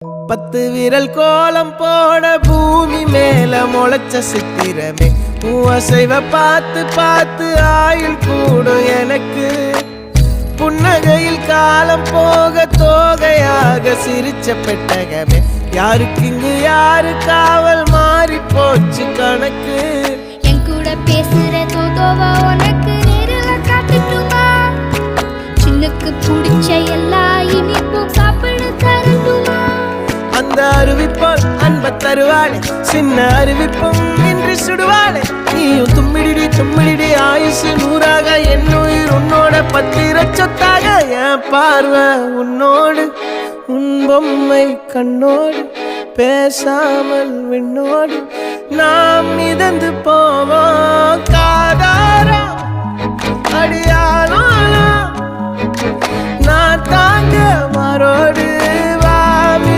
10 விரல் கோலம் போட பூமி மேல முளைச்ச சித்திரமே அசைவ பார்த்து பார்த்து ஆயுள் கூடும் எனக்கு புன்னகையில் காலம் போக தோகையாக சிரிச்ச பெட்டகமே யாருக்கு இங்கு யாரு காவல் மாறி போச்சு கணக்கு என் கூட பேசுற தோதோவா உனக்கு நேரில் காட்டுட்டுமா சின்னக்கு பிடிச்ச எல்லா இனிப்பும் சாப்பிட தரட்டுமா அந்த அறிவிப்பால் அன்ப தருவாளே சின்ன அறிவிப்பும் இன்று சுடுவாளே நீயும் தும்மிடி ஆயுசு 100ஆக என் உயிர் உன்னோட 10 சொத்தாக என் பார்வை உன்னோடு உன் பொம்மை கண்ணோடு பேசாமல் விண்ணோடு நாம் மிதந்து போவோம் காதாரா அடியானாலும் நான் தாங்க மாறோடு